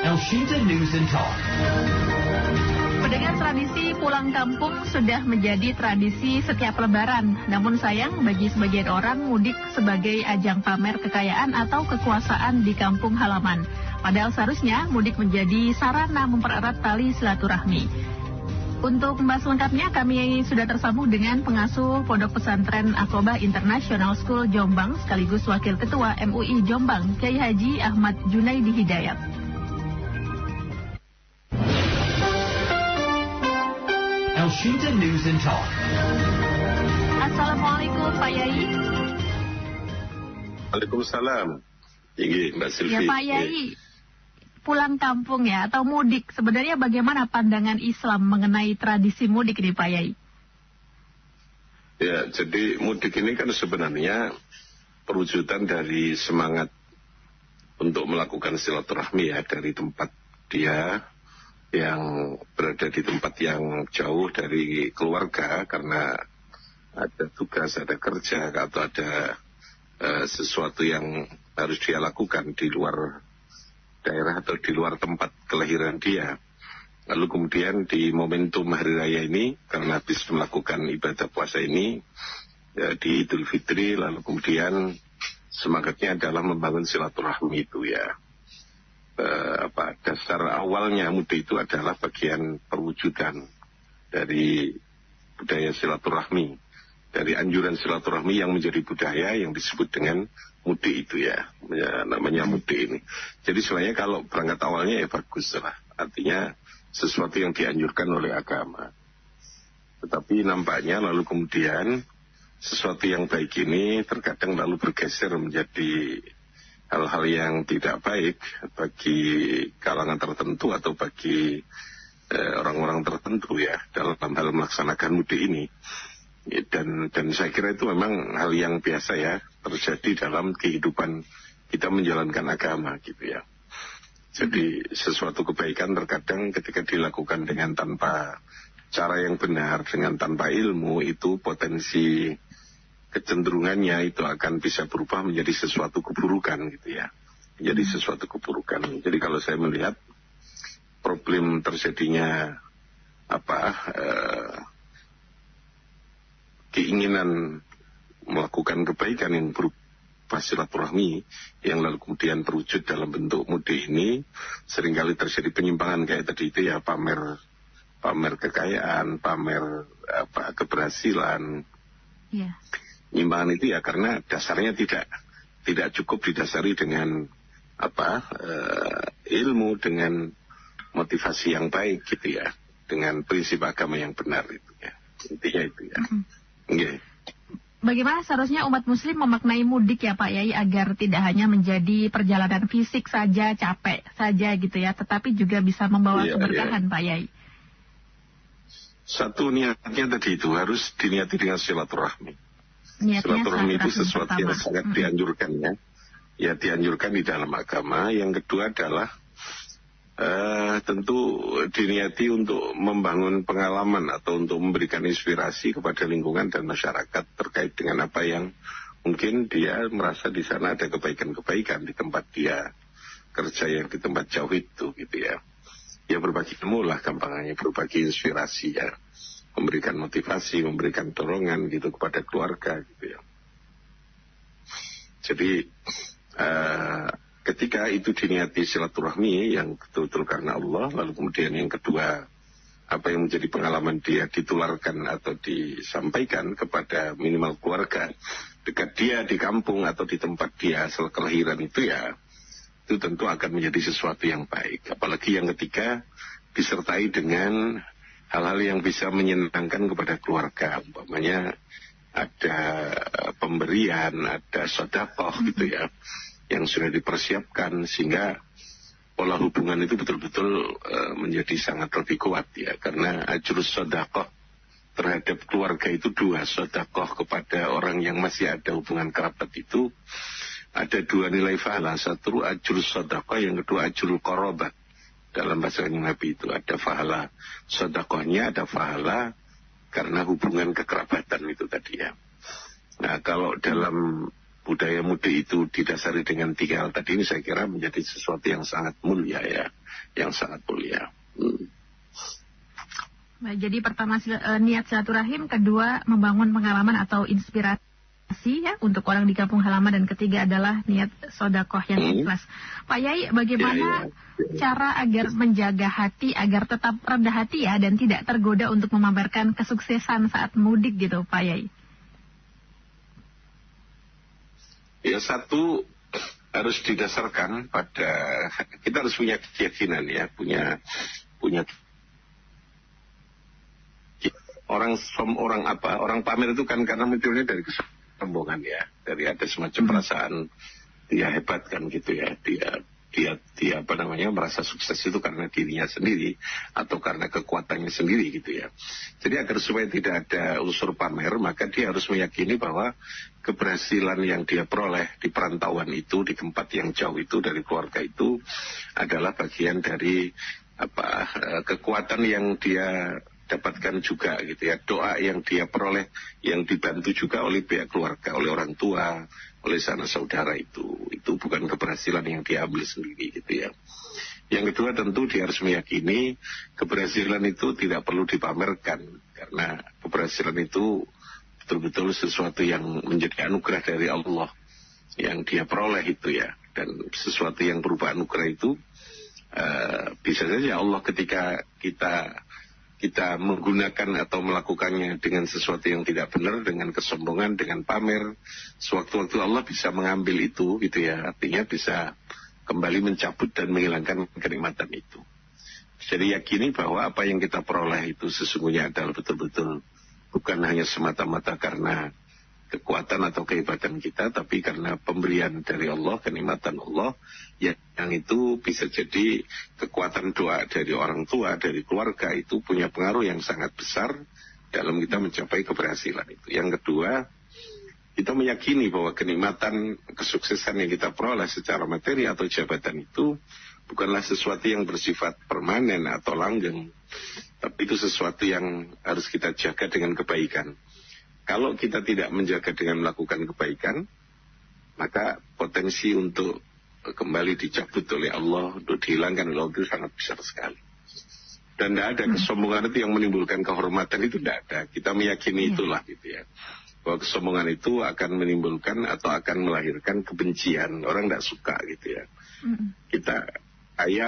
Elshinta News and Talk. Pendengar, tradisi pulang kampung sudah menjadi tradisi setiap lebaran. Namun sayang, bagi sebagian orang mudik sebagai ajang pamer kekayaan atau kekuasaan di kampung halaman. Padahal seharusnya mudik menjadi sarana mempererat tali silaturahmi. Untuk membahas lengkapnya, kami sudah tersambung dengan pengasuh Pondok Pesantren Aqobah International School Jombang sekaligus Wakil Ketua MUI Jombang, Kiai Haji Ahmad Junaidi Hidayat. Elshinta News and Talk. Assalamualaikum Pak Yai. Waalaikumsalam. Tinggi Mbak Silvi. Ya Pak Yai, pulang kampung ya atau mudik, sebenarnya bagaimana pandangan Islam mengenai tradisi mudik ini Pak Yai? Ya, jadi mudik ini kan sebenarnya perwujudan dari semangat untuk melakukan silaturahmi ya, dari tempat dia yang berada di tempat yang jauh dari keluarga karena ada tugas, ada kerja, atau ada sesuatu yang harus dia lakukan di luar daerah atau di luar tempat kelahiran dia. Lalu kemudian di momentum Hari Raya ini, karena habis melakukan ibadah puasa ini ya, di Idul Fitri, lalu kemudian semangatnya adalah membangun silaturahmi itu ya. Dasar awalnya mudik itu adalah bagian perwujudan dari budaya silaturahmi, dari anjuran silaturahmi yang menjadi budaya yang disebut dengan mudik itu ya, namanya mudik ini. Jadi sebenarnya kalau berangkat awalnya ya bagus lah, artinya sesuatu yang dianjurkan oleh agama. Tetapi nampaknya lalu kemudian sesuatu yang baik ini terkadang lalu bergeser menjadi hal-hal yang tidak baik bagi kalangan tertentu atau bagi orang-orang tertentu ya dalam hal melaksanakan mudik ini. Dan saya kira itu memang hal yang biasa ya terjadi dalam kehidupan kita menjalankan agama gitu ya. Jadi sesuatu kebaikan terkadang ketika dilakukan dengan tanpa cara yang benar, dengan tanpa ilmu, itu potensi kecenderungannya itu akan bisa berubah menjadi sesuatu keburukan gitu ya, menjadi sesuatu keburukan. Jadi kalau saya melihat problem terjadinya keinginan melakukan kebaikan yang berupa silaturahmi yang lalu kemudian terwujud dalam bentuk mudik ini, seringkali terjadi penyimpangan kayak tadi itu ya, pamer kekayaan, pamer keberhasilan. Yeah. Penyimpangan itu ya karena dasarnya tidak cukup didasari dengan ilmu, dengan motivasi yang baik gitu ya, dengan prinsip agama yang benar itu ya, intinya itu ya. Okay. Bagaimana seharusnya umat muslim memaknai mudik ya Pak Yai agar tidak hanya menjadi perjalanan fisik saja, capek saja gitu ya, tetapi juga bisa membawa keberkahan Pak Yai? Satu, niatnya tadi itu harus diniati dengan silaturahmi. Silaturahmi itu sesuatu yang sangat dianjurkan ya. Ya dianjurkan di dalam agama. Yang kedua adalah tentu diniati untuk membangun pengalaman atau untuk memberikan inspirasi kepada lingkungan dan masyarakat terkait dengan apa yang mungkin dia merasa di sana ada kebaikan-kebaikan di tempat dia kerja yang di tempat jauh itu gitu ya. Ya berbagi ilmu lah gampangnya, berbagi inspirasi ya, memberikan motivasi, memberikan dorongan gitu kepada keluarga gitu ya. Jadi ketika itu diniati silaturahmi yang betul-betul karena Allah, lalu kemudian yang kedua apa yang menjadi pengalaman dia ditularkan atau disampaikan kepada minimal keluarga dekat dia di kampung atau di tempat dia asal kelahiran itu ya, itu tentu akan menjadi sesuatu yang baik. Apalagi yang ketiga disertai dengan hal-hal yang bisa menyenangkan kepada keluarga, umpamanya ada pemberian, ada sedekah gitu ya, yang sudah dipersiapkan sehingga pola hubungan itu betul-betul menjadi sangat lebih kuat ya, karena ajrus sedekah terhadap keluarga itu dua, sedekah kepada orang yang masih ada hubungan kerabat itu ada dua nilai pahala, satu ajrus sedekah, yang kedua ajrul qarabat. Dalam bahasa Nabi itu ada pahala sedekahnya, ada pahala karena hubungan kekerabatan itu tadi ya. Nah kalau dalam budaya mudik itu didasari dengan 3 hal tadi ini, saya kira menjadi sesuatu yang sangat mulia ya, yang sangat mulia. Jadi pertama niat silaturahim, kedua membangun pengalaman atau inspirasi ya untuk orang di kampung halaman, dan ketiga adalah niat sodakoh yang ikhlas. Pak Yai, bagaimana cara agar menjaga hati agar tetap rendah hati ya dan tidak tergoda untuk memamerkan kesuksesan saat mudik gitu, Pak Yai? Ya, satu harus didasarkan pada kita harus punya keyakinan ya, punya orang pamer itu kan karena munculnya dari kesombongan ya, dari ada semacam perasaan dia hebat kan gitu ya, dia merasa sukses itu karena dirinya sendiri atau karena kekuatannya sendiri gitu ya. Jadi agar supaya tidak ada unsur pamer, maka dia harus meyakini bahwa keberhasilan yang dia peroleh di perantauan itu, di tempat yang jauh itu dari keluarga itu adalah bagian dari kekuatan yang dia dapatkan juga gitu ya, doa yang dia peroleh yang dibantu juga oleh pihak keluarga, oleh orang tua, oleh sanak saudara itu bukan keberhasilan yang dia ambil sendiri gitu ya. Yang kedua tentu dia harus meyakini keberhasilan itu tidak perlu dipamerkan, karena keberhasilan itu betul-betul sesuatu yang menjadi anugerah dari Allah yang dia peroleh itu ya, dan sesuatu yang berupa anugerah itu bisa saja Allah ketika kita menggunakan atau melakukannya dengan sesuatu yang tidak benar, dengan kesombongan, dengan pamer, sewaktu-waktu Allah bisa mengambil itu gitu ya, artinya bisa kembali mencabut dan menghilangkan kenikmatan itu. Jadi yakini bahwa apa yang kita peroleh itu sesungguhnya adalah betul-betul bukan hanya semata-mata karena kekuatan atau kehebatan kita, tapi karena pemberian dari Allah, kenikmatan Allah yang itu bisa jadi kekuatan doa dari orang tua, dari keluarga, itu punya pengaruh yang sangat besar dalam kita mencapai keberhasilan itu. Yang kedua, kita meyakini bahwa kenikmatan kesuksesan yang kita peroleh secara materi atau jabatan itu bukanlah sesuatu yang bersifat permanen atau langgeng, tapi itu sesuatu yang harus kita jaga dengan kebaikan. Kalau kita tidak menjaga dengan melakukan kebaikan, maka potensi untuk kembali dicabut oleh Allah, untuk dihilangkan oleh Allah itu sangat besar sekali. Dan tidak ada kesombongan itu yang menimbulkan kehormatan, itu tidak ada. Kita meyakini itulah gitu ya, bahwa kesombongan itu akan menimbulkan atau akan melahirkan kebencian. Orang tidak suka gitu ya.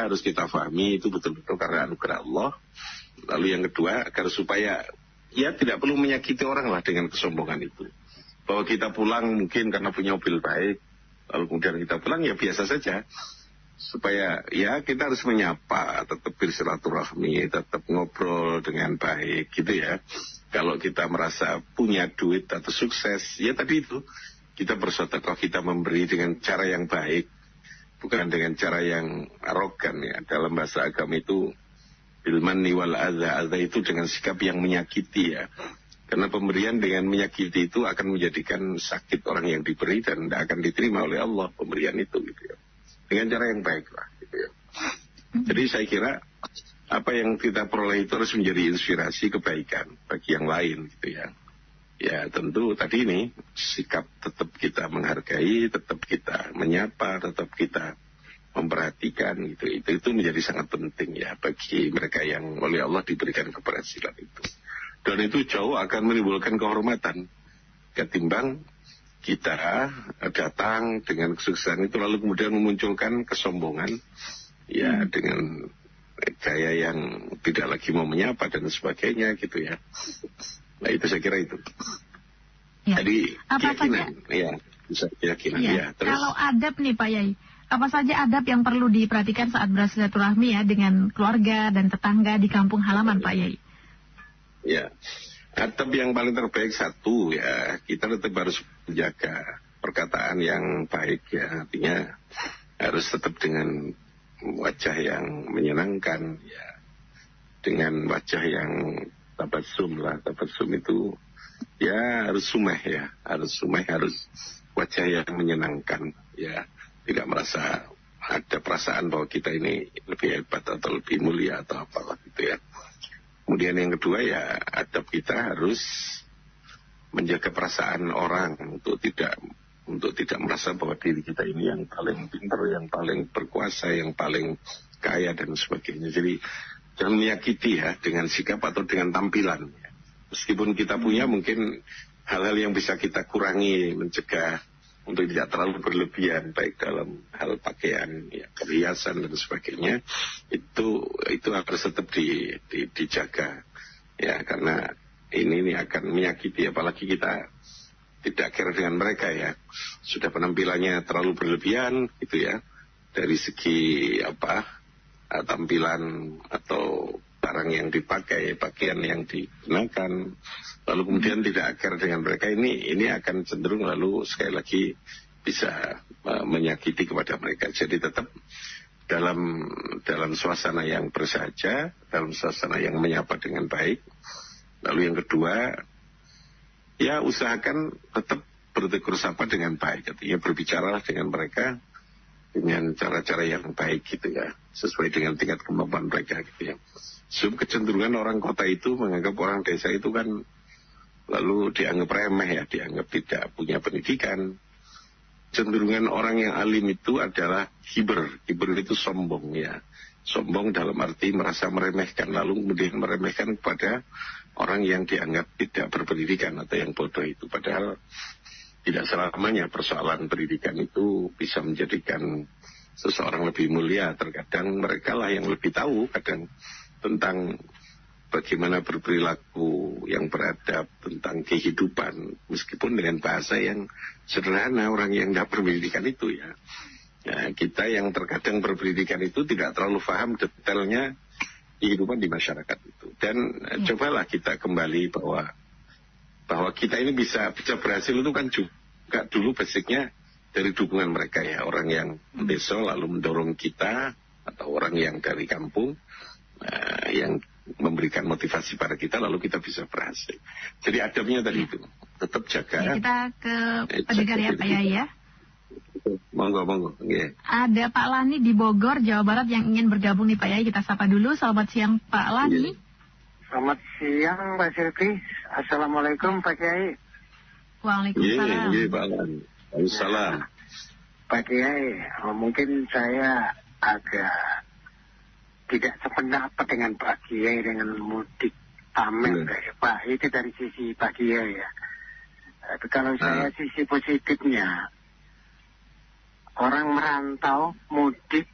Harus kita pahami itu betul-betul karena anugerah Allah. Lalu yang kedua, agar supaya ya tidak perlu menyakiti orang lah dengan kesombongan itu. Bahwa kita pulang mungkin karena punya mobil baik, lalu kemudian kita pulang ya biasa saja. Supaya ya kita harus menyapa, tetap bersilaturahmi, tetap ngobrol dengan baik gitu ya. Kalau kita merasa punya duit atau sukses, ya tadi itu, kita bersedekah, kita memberi dengan cara yang baik, bukan dengan cara yang arogan ya. Dalam bahasa agama itu bilmanni wal adza itu dengan sikap yang menyakiti ya. Karena pemberian dengan menyakiti itu akan menjadikan sakit orang yang diberi dan tidak akan diterima oleh Allah pemberian itu gitu ya. Dengan cara yang baik lah gitu ya. Jadi saya kira apa yang kita peroleh itu harus menjadi inspirasi kebaikan bagi yang lain gitu ya. Ya tentu tadi ini sikap tetap kita menghargai, tetap kita menyapa, tetap kita memperhatikan gitu, itu menjadi sangat penting ya bagi mereka yang oleh Allah diberikan keberhasilan itu. Dan itu jauh akan menimbulkan kehormatan ketimbang kita datang dengan kesuksesan itu lalu kemudian memunculkan kesombongan ya dengan gaya yang tidak lagi mau menyapa dan sebagainya gitu ya. Nah itu saya kira itu. Ya. Jadi keyakinan ya, bisa keyakinan ya. Terus kalau adab nih Pak Yai, apa saja adab yang perlu diperhatikan saat bersilaturahmi ya dengan keluarga dan tetangga di kampung halaman Pak Yai? Ya, adab yang paling terbaik satu ya, kita tetap harus menjaga perkataan yang baik ya, artinya harus tetap dengan wajah yang menyenangkan ya, dengan wajah yang tabassum lah, tabassum itu ya harus sumeh ya, harus wajah yang menyenangkan ya. Tidak merasa ada perasaan bahwa kita ini lebih hebat atau lebih mulia atau apalah gitu ya. Kemudian yang kedua ya adab kita harus menjaga perasaan orang untuk tidak untuk tidak merasa bahwa diri kita ini yang paling pintar, yang paling berkuasa, yang paling kaya dan sebagainya. Jadi jangan menyakiti ya dengan sikap atau dengan tampilan. Meskipun kita punya mungkin hal-hal yang bisa kita kurangi, mencegah untuk tidak terlalu berlebihan, baik dalam hal pakaian, ya, perhiasan dan sebagainya, itu harus tetap dijaga, ya, karena ini akan menyakiti, apalagi kita tidak care dengan mereka ya, sudah penampilannya terlalu berlebihan, gitu ya, dari segi tampilan atau barang yang dipakai, pakaian yang digunakan, lalu kemudian tidak care dengan mereka, ini akan cenderung lalu sekali lagi bisa menyakiti kepada mereka. Jadi tetap dalam suasana yang bersahaja, dalam suasana yang menyapa dengan baik. Lalu yang kedua, ya usahakan tetap bertegur sapa dengan baik, artinya berbicaralah dengan mereka dengan cara-cara yang baik gitu ya, sesuai dengan tingkat kemampuan mereka gitu ya. Sebab kecenderungan orang kota itu menganggap orang desa itu kan lalu dianggap remeh ya, dianggap tidak punya pendidikan. Cenderungan orang yang alim itu adalah hiber itu sombong ya. Sombong dalam arti merasa meremehkan, lalu kemudian meremehkan kepada orang yang dianggap tidak berpendidikan atau yang bodoh itu. Padahal tidak selamanya persoalan pendidikan itu bisa menjadikan seseorang lebih mulia. Terkadang mereka lah yang lebih tahu kadang tentang bagaimana berperilaku yang beradab, tentang kehidupan, meskipun dengan bahasa yang sederhana orang yang tidak berpendidikan itu ya. Nah, kita yang terkadang berpendidikan itu tidak terlalu paham detailnya kehidupan di masyarakat itu. Dan cobalah kita kembali bahwa kita ini bisa berhasil itu kan juga dulu basicnya dari dukungan mereka ya, orang yang desa lalu mendorong kita, atau orang yang dari kampung yang memberikan motivasi pada kita, lalu kita bisa berhasil. Jadi adabnya tadi itu tetap jaga. Ya, kita ke pendengar ya Pak Yai ya. Monggo. Yeah. Ada Pak Lani di Bogor, Jawa Barat yang ingin bergabung nih Pak Yai. Kita sapa dulu. Selamat siang Pak Lani. Selamat siang Mbak Silvi. Assalamualaikum Pak Kiai. Waalaikumsalam. Iya Pak Lani. Waalaikumsalam. Pak Kiai, mungkin saya agak tidak sependapat dengan Pak Kiai dengan mudik pamer Pak. Itu dari sisi Pak Kiai ya. Tapi kalau saya sisi positifnya, orang merantau mudik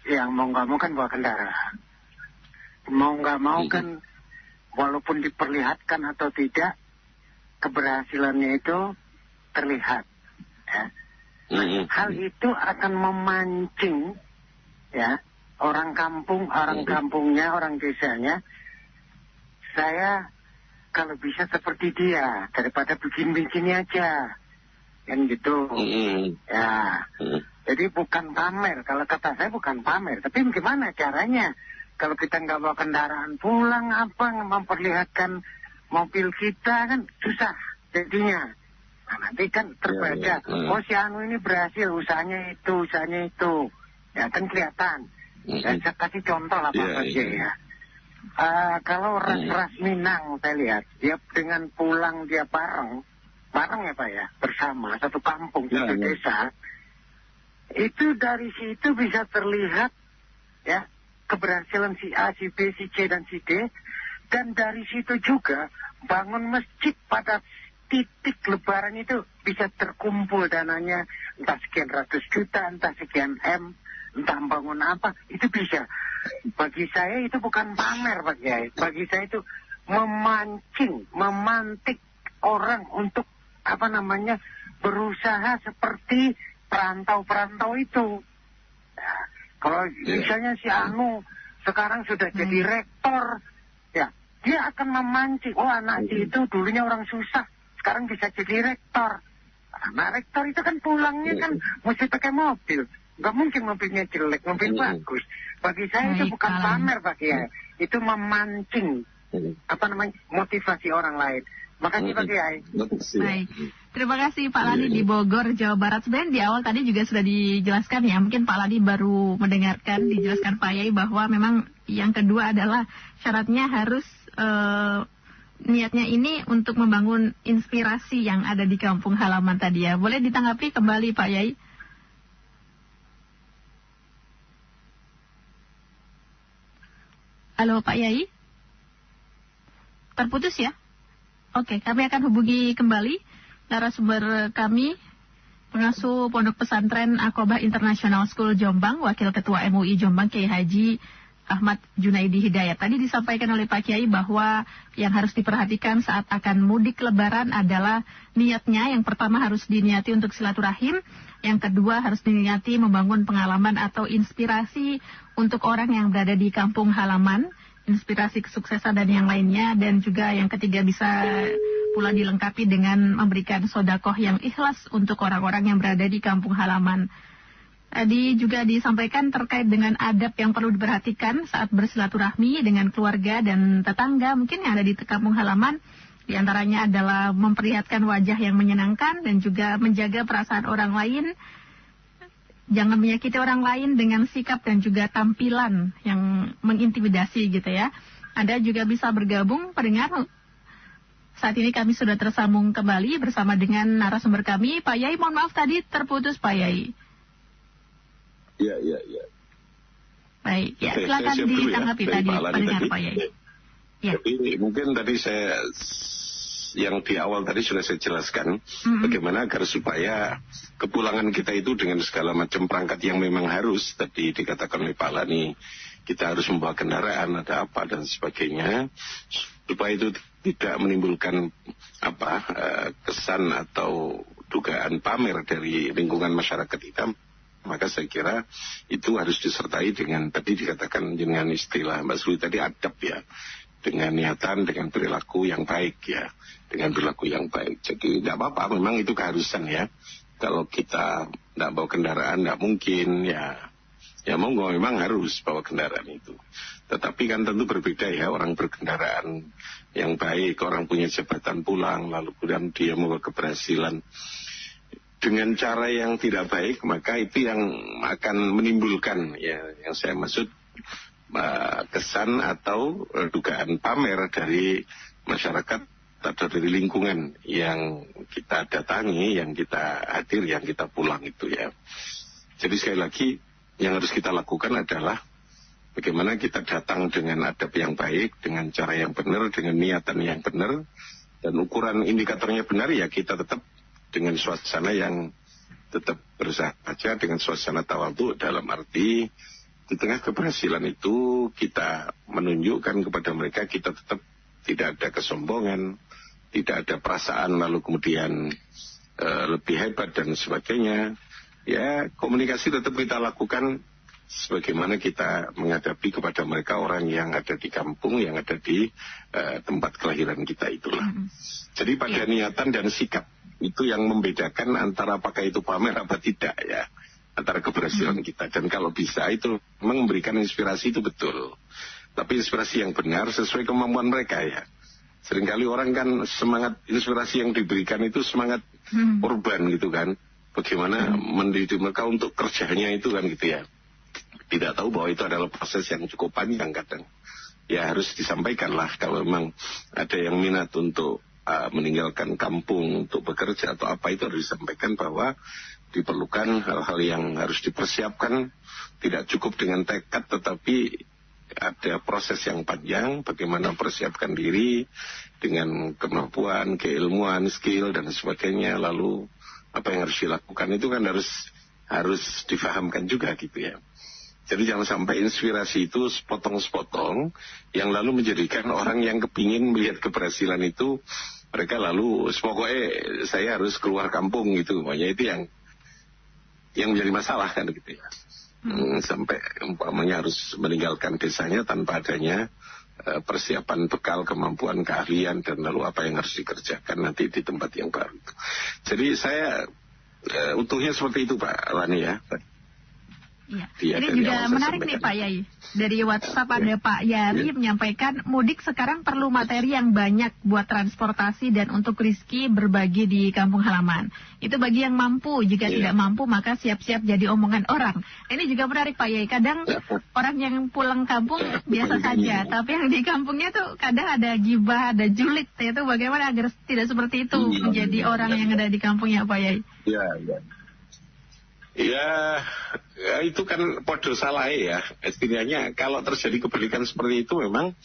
yang mau nggak mau kan bawa kendaraan. Mau nggak mau kan walaupun diperlihatkan atau tidak, keberhasilannya itu terlihat. Ya. Hal itu akan memancing ya orang kampungnya, orang desanya. Saya kalau bisa seperti dia daripada bikin aja, kan gitu. Ya. Jadi bukan pamer. Kalau kata saya bukan pamer. Tapi gimana caranya? Kalau kita nggak bawa kendaraan pulang, memperlihatkan mobil kita kan susah jadinya. Nah, nanti kan terbaca, oh si Anu ini berhasil, usahanya itu. Ya kan kelihatan. Dan saya kasih contoh lah Pak Haji ya. Kalau ras Minang saya lihat, dia dengan pulang dia bareng ya Pak ya, bersama satu kampung, satu desa. Itu dari situ bisa terlihat ya keberhasilan si A, si B, si C, dan si D. Dan dari situ juga bangun masjid pada titik lebaran itu bisa terkumpul dananya, entah sekian ratus juta, entah sekian M, entah bangun apa, itu bisa. Bagi saya itu bukan pamer Pak Kiai. Bagi saya itu memantik orang untuk berusaha seperti perantau-perantau itu. Nah, kalau misalnya si Anu sekarang sudah jadi rektor, ya dia akan memancing. Oh anak itu dulunya orang susah, sekarang bisa jadi rektor. Nah rektor itu kan pulangnya kan mesti pakai mobil. Gak mungkin mobilnya jelek, mobil bagus. Bagi saya itu bukan pamer Pak Kiai. Itu memancing motivasi orang lain. Makasih Pak Kiai. Baik. Terima kasih Pak Lani di Bogor, Jawa Barat. Sebenarnya di awal tadi juga sudah dijelaskan ya. Mungkin Pak Lani baru mendengarkan, dijelaskan Pak Yai bahwa memang yang kedua adalah syaratnya harus niatnya ini untuk membangun inspirasi yang ada di kampung halaman tadi ya. Boleh ditanggapi kembali Pak Yai? Halo Pak Yai? Terputus ya? Oke, kami akan hubungi kembali narasumber kami, pengasuh Pondok Pesantren Aqobah International School Jombang, Wakil Ketua MUI Jombang Kiai Haji Ahmad Junaidi Hidayat. Tadi disampaikan oleh Pak Kiai bahwa yang harus diperhatikan saat akan mudik lebaran adalah niatnya. Yang pertama harus diniati untuk silaturahim, yang kedua harus diniati membangun pengalaman atau inspirasi untuk orang yang berada di kampung halaman, inspirasi kesuksesan dan yang lainnya, dan juga yang ketiga bisa pula dilengkapi dengan memberikan sodakoh yang ikhlas untuk orang-orang yang berada di kampung halaman. Tadi juga disampaikan terkait dengan adab yang perlu diperhatikan saat bersilaturahmi dengan keluarga dan tetangga mungkin yang ada di kampung halaman. Di antaranya adalah memperlihatkan wajah yang menyenangkan dan juga menjaga perasaan orang lain. Jangan menyakiti orang lain dengan sikap dan juga tampilan yang mengintimidasi gitu ya. Anda juga bisa bergabung pendengar. Saat ini kami sudah tersambung kembali bersama dengan narasumber kami, Pak Yai. Mohon maaf tadi terputus Pak Yai. Ya. Baik, ya silakan ditanggapi ya, tadi pendengar Pak Yai. Ya. Jadi mungkin tadi saya yang di awal tadi sudah saya jelaskan bagaimana agar supaya kepulangan kita itu dengan segala macam perangkat yang memang harus tadi dikatakan oleh Pak Lani, kita harus membawa kendaraan, ada apa dan sebagainya, supaya itu tidak menimbulkan kesan atau dugaan pamer dari lingkungan masyarakat kita. Maka saya kira itu harus disertai dengan tadi dikatakan dengan istilah Mbak Suli tadi adab ya, dengan niatan, dengan perilaku yang baik ya, dengan perilaku yang baik. Jadi tidak apa-apa, memang itu keharusan ya. Kalau kita tidak bawa kendaraan tidak mungkin ya monggo memang harus bawa kendaraan itu. Tetapi kan tentu berbeda ya, orang berkendaraan yang baik, orang punya jabatan pulang, lalu kemudian dia membawa keberhasilan dengan cara yang tidak baik, maka itu yang akan menimbulkan ya yang saya maksud kesan atau dugaan pamer dari masyarakat atau dari lingkungan yang kita datangi, yang kita hadir, yang kita pulang itu ya. Jadi sekali lagi yang harus kita lakukan adalah bagaimana kita datang dengan adab yang baik, dengan cara yang benar, dengan niatan yang benar, dan ukuran indikatornya benar ya kita tetap dengan suasana yang tetap bersahaja, dengan suasana tawadhu, dalam arti di tengah keberhasilan itu kita menunjukkan kepada mereka kita tetap tidak ada kesombongan, tidak ada perasaan lalu kemudian lebih hebat dan sebagainya. Ya komunikasi tetap kita lakukan sebagaimana kita menghadapi kepada mereka orang yang ada di kampung, yang ada di tempat kelahiran kita itulah. Jadi pada niatan dan sikap itu yang membedakan antara apakah itu pamer apa tidak ya, antara keberhasilan kita. Dan kalau bisa itu memang memberikan inspirasi itu betul, tapi inspirasi yang benar sesuai kemampuan mereka ya. Seringkali orang kan semangat inspirasi yang diberikan itu semangat urban gitu kan, bagaimana mendidik mereka untuk kerjanya itu kan gitu ya, tidak tahu bahwa itu adalah proses yang cukup panjang kadang. Ya harus disampaikan lah kalau memang ada yang minat untuk meninggalkan kampung untuk bekerja atau apa, itu harus disampaikan bahwa diperlukan hal-hal yang harus dipersiapkan. Tidak cukup dengan tekad, tetapi ada proses yang panjang bagaimana persiapkan diri dengan kemampuan, keilmuan, skill dan sebagainya. Lalu apa yang harus dilakukan itu kan harus difahamkan juga gitu ya. Jadi jangan sampai inspirasi itu sepotong-sepotong yang lalu menjadikan orang yang kepingin melihat keberhasilan itu, mereka lalu pokoknya saya harus keluar kampung gitu. Makanya itu yang menjadi masalah kan gitu ya. Sampai umpamanya harus meninggalkan desanya tanpa adanya persiapan bekal, kemampuan, keahlian, dan lalu apa yang harus dikerjakan nanti di tempat yang baru itu. Jadi saya utuhnya seperti itu Pak Lani ya. Iya. Ini juga menarik nih Pak Yai. Dari WhatsApp ada Pak Yari menyampaikan mudik sekarang perlu materi yang banyak buat transportasi dan untuk rezeki berbagi di kampung halaman. Itu bagi yang mampu. Jika tidak mampu maka siap-siap jadi omongan orang. Ini juga menarik Pak Yai. Kadang orang yang pulang kampung biasa saja, tapi yang di kampungnya tuh kadang ada gibah, ada julid. Itu bagaimana agar tidak seperti itu menjadi orang yang ada di kampungnya Pak Yai? Ya, itu kan podo salah ya. Istilahnya kalau terjadi kebalikan seperti itu memang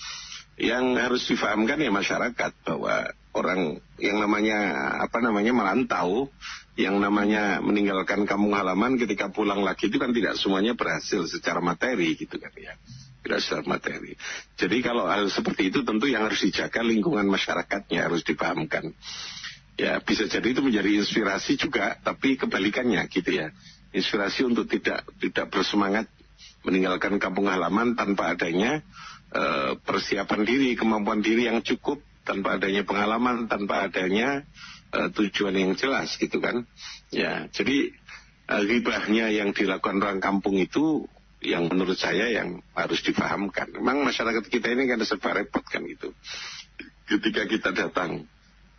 yang harus difahamkan ya masyarakat bahwa orang yang namanya merantau, yang namanya meninggalkan kampung halaman ketika pulang lagi itu kan tidak semuanya berhasil secara materi gitu kan ya. Tidak secara materi. Jadi kalau hal seperti itu tentu yang harus dijaga lingkungan masyarakatnya harus dipahamkan. Ya bisa jadi itu menjadi inspirasi juga, tapi kebalikannya gitu ya. Inspirasi untuk tidak bersemangat meninggalkan kampung halaman tanpa adanya persiapan diri, kemampuan diri yang cukup, tanpa adanya pengalaman, tanpa adanya tujuan yang jelas gitu kan. Ya, jadi ghibahnya yang dilakukan orang kampung itu yang menurut saya yang harus dipahamkan. Memang masyarakat kita ini kan serba repot kan gitu. Ketika kita datang,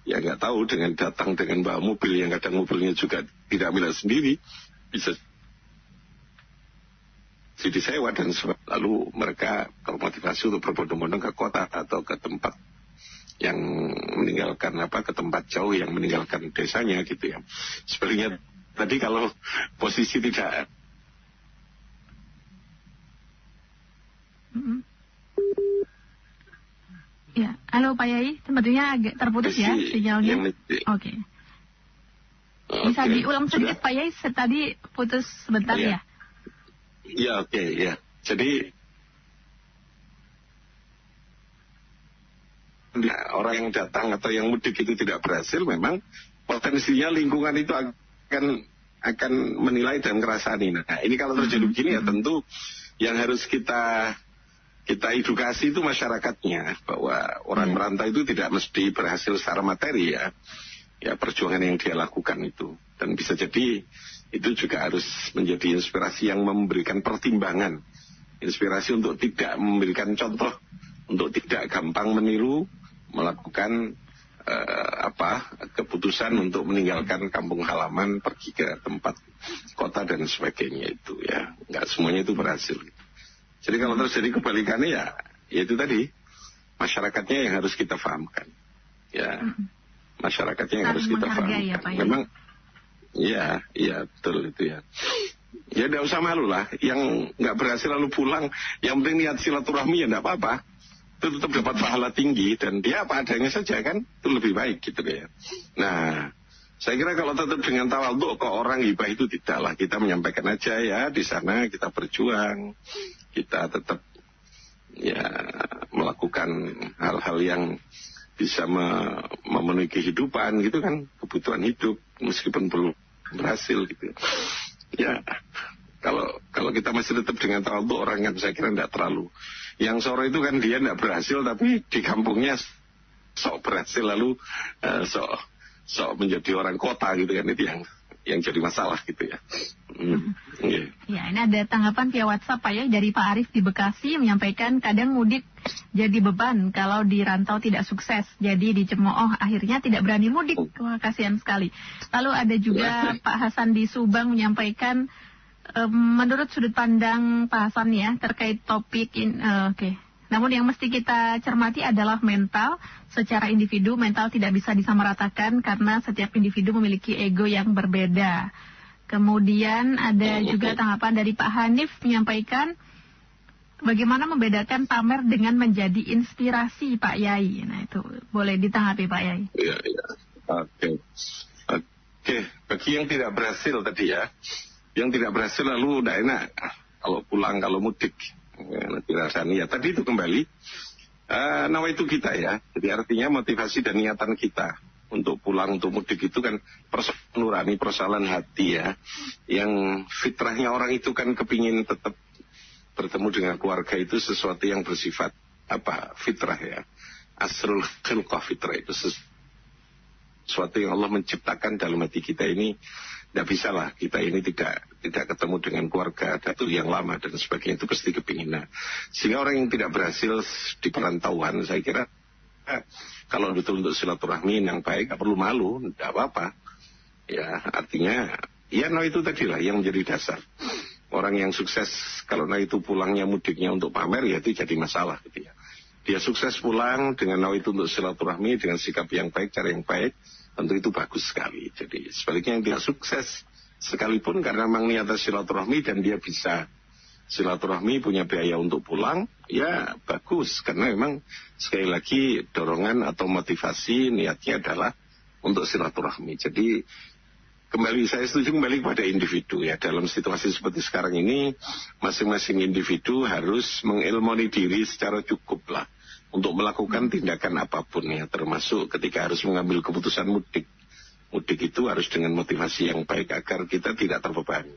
ya nggak tahu dengan datang dengan bawa mobil yang kadang mobilnya juga tidak milik sendiri, bisa disewa dan lalu mereka termotivasi untuk berbondong-bondong ke kota atau ke tempat yang meninggalkan ke tempat jauh yang meninggalkan desanya gitu ya. Sebenarnya tadi kalau posisi tidak Ya, halo Pak Yai, sepertinya agak terputus ya sinyalnya. Oke. Bisa diulang sedikit Pak Yai, tadi putus sebentar ya? Iya, oke, ya. Jadi orang yang datang atau yang mudik itu tidak berhasil, memang potensinya lingkungan itu akan menilai dan ngerasani. Nah, ini kalau terjadi begini ya tentu yang harus kita edukasi itu masyarakatnya, bahwa orang merantau itu tidak mesti berhasil secara materi ya perjuangan yang dia lakukan itu, dan bisa jadi itu juga harus menjadi inspirasi yang memberikan pertimbangan, inspirasi untuk tidak memberikan contoh, untuk tidak gampang meniru, melakukan keputusan untuk meninggalkan kampung halaman, pergi ke tempat kota dan sebagainya itu ya, nggak semuanya itu berhasil. Jadi kalau terjadi kebalikannya ya itu tadi masyarakatnya yang harus kita fahamkan ya. Masyarakatnya yang harus kita fahamkan. Ya, Pak, memang, iya betul itu ya. Ya tidak usah malu lah. Yang nggak berhasil lalu pulang, yang penting niat silaturahmi ya tidak apa-apa. Itu tetap dapat pahala tinggi dan dia apa adanya saja kan, itu lebih baik gitu ya. Nah, saya kira kalau tetap dengan tawadhu kok orang hibah itu tidak lah. Kita menyampaikan aja ya di sana kita berjuang, kita tetap ya melakukan hal-hal yang bisa memenuhi kehidupan gitu kan, kebutuhan hidup meskipun belum berhasil gitu ya. Kalau kita masih tetap dengan tawadhu, orang kan saya kira tidak terlalu. Yang sore itu kan dia tidak berhasil tapi di kampungnya sok berhasil, lalu sok menjadi orang kota gitu kan, itu yang jadi masalah gitu ya. Ya, ini ada tanggapan via WhatsApp Pak ya dari Pak Arif di Bekasi menyampaikan kadang mudik jadi beban kalau di rantau tidak sukses, jadi dicemooh akhirnya tidak berani mudik. Wah, kasihan sekali. Lalu ada juga Pak Hasan di Subang menyampaikan menurut sudut pandang Pak Hasan ya terkait topik namun yang mesti kita cermati adalah mental. Secara individu, mental tidak bisa disamaratakan karena setiap individu memiliki ego yang berbeda. Kemudian ada juga tanggapan dari Pak Hanif menyampaikan bagaimana membedakan pamer dengan menjadi inspirasi Pak Yai. Nah itu boleh ditanggapi Pak Yai. Iya. Oke. Bagi yang tidak berhasil tadi ya, yang tidak berhasil lalu udah enak kalau pulang, kalau mudik. Nanti rasanya ya tadi itu kembali nawa itu kita ya, jadi artinya motivasi dan niatan kita untuk pulang, untuk mudik itu kan persoalan nurani, persoalan hati ya, yang fitrahnya orang itu kan kepingin tetap bertemu dengan keluarga, itu sesuatu yang bersifat fitrah ya, asrul khilqah, fitrah itu sesuatu yang Allah menciptakan dalam hati kita ini Tidak bisa lah, kita ini tidak ketemu dengan keluarga Datuk yang lama dan sebagainya, itu pasti kepinginan. Sehingga orang yang tidak berhasil di perantauan, saya kira kalau betul untuk silaturahmi yang baik, gak perlu malu, tidak apa-apa. Ya, artinya, ya itu tadi lah yang menjadi dasar. Orang yang sukses, kalau itu pulangnya mudiknya untuk pamer, ya itu jadi masalah gitu ya. Dia sukses pulang dengan itu untuk silaturahmi, dengan sikap yang baik, cara yang baik, tentu itu bagus sekali. Jadi sebaliknya yang tidak sukses sekalipun karena memang niatnya silaturahmi dan dia bisa silaturahmi punya biaya untuk pulang, ya bagus. Karena memang sekali lagi dorongan atau motivasi niatnya adalah untuk silaturahmi. Jadi saya setuju kembali kepada individu ya. Dalam situasi seperti sekarang ini masing-masing individu harus mengilmoni diri secara cukup lah untuk melakukan tindakan apapun ya, termasuk ketika harus mengambil keputusan mudik. Mudik itu harus dengan motivasi yang baik agar kita tidak terbebani.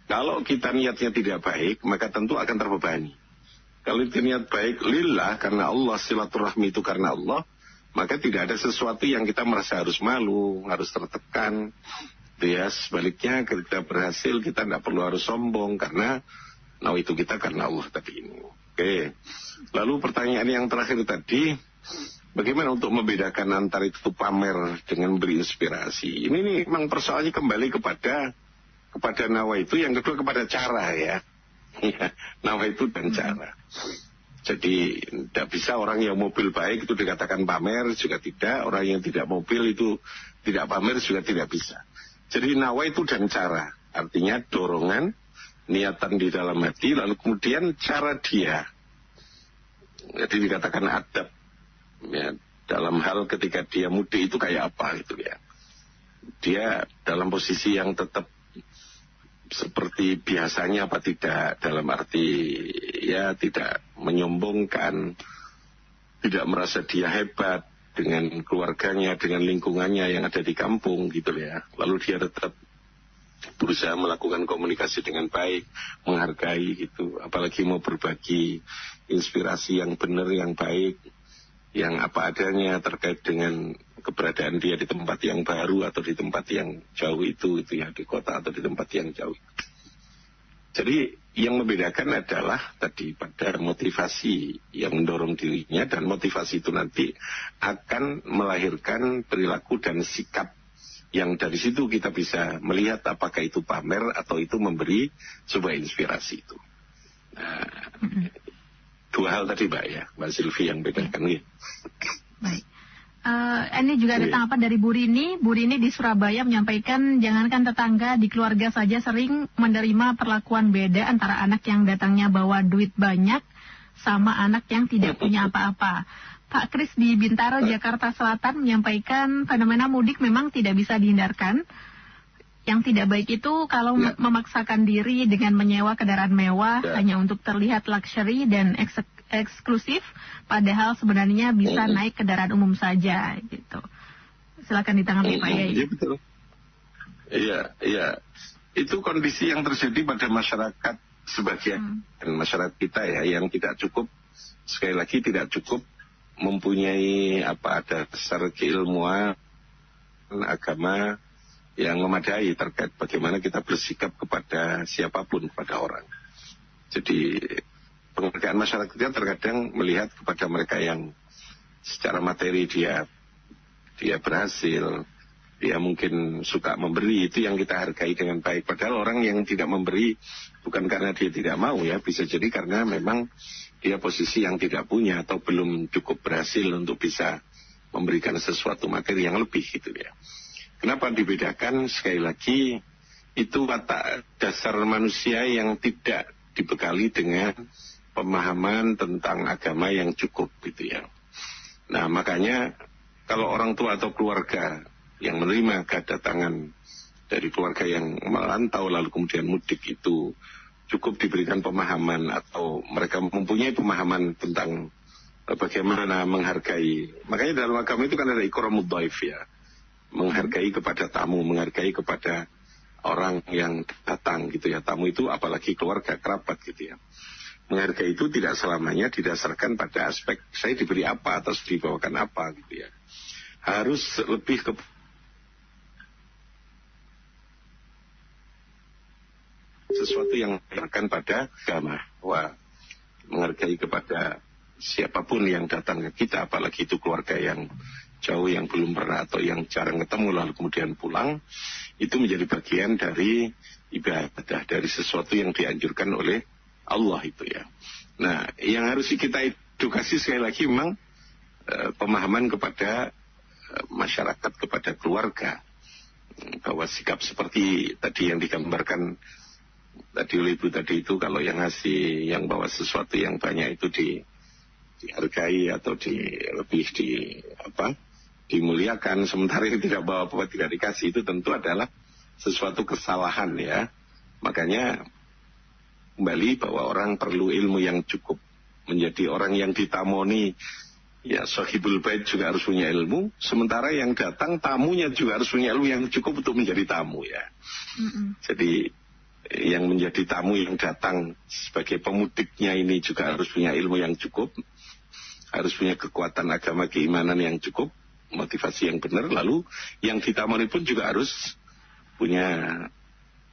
Kalau kita niatnya tidak baik, maka tentu akan terbebani. Kalau itu niat baik lillah, karena Allah, silaturahmi itu karena Allah, maka tidak ada sesuatu yang kita merasa harus malu, harus tertekan. Ya, sebaliknya ketika berhasil kita tidak perlu harus sombong, karena itu kita karena Allah tadi ini. Oke. Lalu pertanyaan yang terakhir tadi, bagaimana untuk membedakan antara itu pamer dengan beri inspirasi? Ini memang persoalannya kembali kepada nawa itu, yang kedua kepada cara ya. Nawa itu dan cara. Jadi tidak bisa orang yang mobil baik itu dikatakan pamer, juga tidak. Orang yang tidak mobil itu tidak pamer, juga tidak bisa. Jadi nawa itu dan cara. Artinya dorongan, niatan di dalam hati, lalu kemudian cara dia. Jadi dikatakan adab ya, dalam hal ketika dia mudik itu kayak apa gitu ya. Dia dalam posisi yang tetap seperti biasanya apa tidak, dalam arti ya tidak menyombongkan, tidak merasa dia hebat dengan keluarganya, dengan lingkungannya yang ada di kampung gitu ya. Lalu dia tetap berusaha melakukan komunikasi dengan baik, menghargai gitu, apalagi mau berbagi inspirasi yang benar, yang baik, yang apa adanya terkait dengan keberadaan dia di tempat yang baru atau di tempat yang jauh itu ya, di kota atau di tempat yang jauh. Jadi yang membedakan adalah tadi pada motivasi yang mendorong dirinya, dan motivasi itu nanti akan melahirkan perilaku dan sikap yang dari situ kita bisa melihat apakah itu pamer atau itu memberi sebuah inspirasi itu. Nah, dua hal tadi Mbak ya, Mbak Silvi yang bedakan ya. Baik. Ini juga ada tanggapan dari Bu Rini. Bu Rini di Surabaya menyampaikan, jangankan tetangga, di keluarga saja sering menerima perlakuan beda antara anak yang datangnya bawa duit banyak sama anak yang tidak punya apa-apa. Pak Kris di Bintaro, Jakarta Selatan menyampaikan fenomena mudik memang tidak bisa dihindarkan. Yang tidak baik itu kalau memaksakan diri dengan menyewa kendaraan mewah hanya untuk terlihat luxury dan eksklusif, padahal sebenarnya bisa naik kendaraan umum saja gitu. Silakan ditanggapi Pak Yai. Iya betul. Iya. Itu kondisi yang terjadi pada masyarakat sebagian masyarakat kita ya, yang tidak cukup, sekali lagi tidak cukup mempunyai dasar keilmuan agama yang memadai terkait bagaimana kita bersikap kepada siapapun, kepada orang. Jadi penghargaan masyarakat kita terkadang melihat kepada mereka yang secara materi dia berhasil, dia mungkin suka memberi, itu yang kita hargai dengan baik. Padahal orang yang tidak memberi bukan karena dia tidak mau ya, bisa jadi karena memang dia posisi yang tidak punya atau belum cukup berhasil untuk bisa memberikan sesuatu materi yang lebih gitu ya. Kenapa dibedakan? Sekali lagi itu watak dasar manusia yang tidak dibekali dengan pemahaman tentang agama yang cukup gitu ya. Nah makanya kalau orang tua atau keluarga yang menerima kedatangan dari keluarga yang merantau lalu kemudian mudik itu cukup diberikan pemahaman atau mereka mempunyai pemahaman tentang bagaimana menghargai. Makanya dalam agama itu kan ada ikramud dhaif ya. Menghargai kepada tamu, menghargai kepada orang yang datang gitu ya. Tamu itu apalagi keluarga, kerabat gitu ya. Menghargai itu tidak selamanya didasarkan pada aspek saya diberi apa atau dibawakan apa gitu ya. Harus lebih ke sesuatu yang mengarahkan pada agama. Wah, menghargai kepada siapapun yang datang ke kita, apalagi itu keluarga yang jauh, yang belum pernah atau yang jarang ketemu lalu kemudian pulang, itu menjadi bagian dari ibadah, dari sesuatu yang dianjurkan oleh Allah itu ya. Nah, yang harus kita edukasi sekali lagi memang pemahaman kepada masyarakat, kepada keluarga, bahwa sikap seperti tadi yang digambarkan tadi oleh Ibu tadi itu, kalau yang ngasih, yang bawa sesuatu yang banyak itu dihargai atau lebih dimuliakan, sementara yang tidak bawa apa tidak dikasih, itu tentu adalah sesuatu kesalahan ya. Makanya kembali bahwa orang perlu ilmu yang cukup, menjadi orang yang ditamoni. Ya, sahibul bait juga harus punya ilmu, sementara yang datang tamunya juga harus punya ilmu yang cukup untuk menjadi tamu ya. Jadi yang menjadi tamu yang datang sebagai pemudiknya ini juga harus punya ilmu yang cukup, harus punya kekuatan agama keimanan yang cukup, motivasi yang benar. Lalu yang ditamoni pun juga harus punya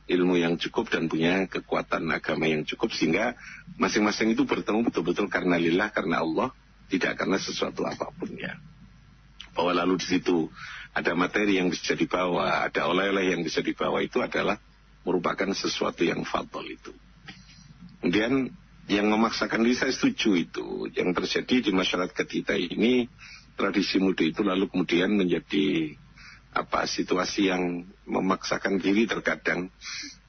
ilmu yang cukup dan punya kekuatan agama yang cukup, sehingga masing-masing itu bertemu betul-betul karena lillah, karena Allah, tidak karena sesuatu apapun ya. Bahwa lalu di situ ada materi yang bisa dibawa, ada oleh-oleh yang bisa dibawa, itu adalah merupakan sesuatu yang fadl itu. Kemudian yang memaksakan diri, saya setuju itu. Yang terjadi di masyarakat kita ini, tradisi mudik itu lalu kemudian menjadi situasi yang memaksakan diri terkadang,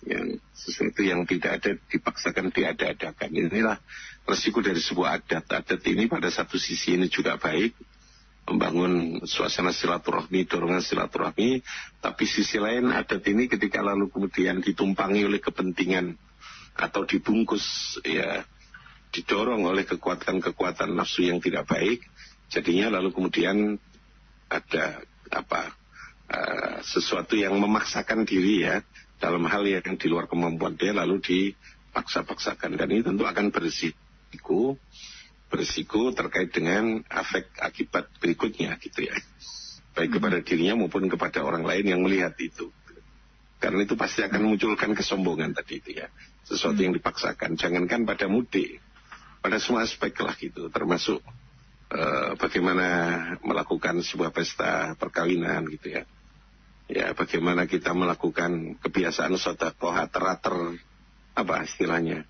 yang sesuatu yang tidak ada dipaksakan diada-adakan. Inilah resiko dari sebuah adat. Adat ini pada satu sisi ini juga baik, membangun suasana silaturahmi, dorongan silaturahmi, tapi sisi lain adat ini ketika lalu kemudian ditumpangi oleh kepentingan atau dibungkus ya, didorong oleh kekuatan-kekuatan nafsu yang tidak baik, jadinya lalu kemudian ada sesuatu yang memaksakan diri ya, dalam hal yang di luar kemampuan dia lalu dipaksa-paksakan, dan ini tentu akan berisiko terkait dengan efek akibat berikutnya gitu ya, baik kepada dirinya maupun kepada orang lain yang melihat itu, karena itu pasti akan memunculkan kesombongan tadi itu ya, sesuatu yang dipaksakan. Jangankan pada mudik, pada semua aspek lah gitu, termasuk bagaimana melakukan sebuah pesta perkawinan gitu ya. Ya, bagaimana kita melakukan kebiasaan sedekah teratur, istilahnya,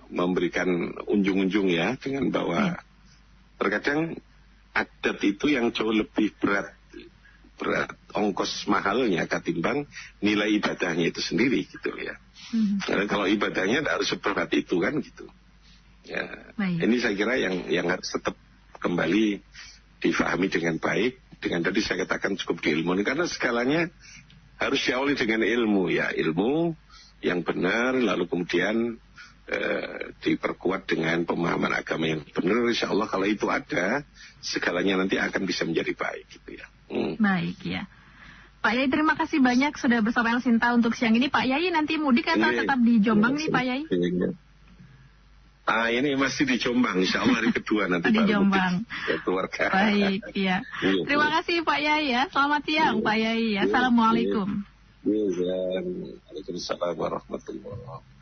memberikan unjung-unjung ya, dengan bahwa terkadang adat itu yang jauh lebih berat ongkos mahalnya ketimbang nilai ibadahnya itu sendiri gitu ya. Karena kalau ibadahnya harus seberat itu kan gitu. Ya, ini saya kira yang harus tetap kembali difahami dengan baik. Dengan tadi saya katakan cukup di ilmu, karena skalanya harus diawali dengan ilmu ya, ilmu yang benar, lalu kemudian diperkuat dengan pemahaman agama yang benar. Insya Allah kalau itu ada, segalanya nanti akan bisa menjadi baik gitu ya. Baik ya, Pak Yai, terima kasih banyak sudah bersama El Sinta untuk siang ini. Pak Yai nanti mudik atau tetap di Jombang nih Pak Yai? Ini masih di Jombang, insya Allah hari kedua nanti di Jombang. Keluarga. Baik, ya. Terima kasih Pak Yai ya. Selamat siang Pak Yai ya. Assalamualaikum. Waalaikumsalam warahmatullahi wabarakatuh.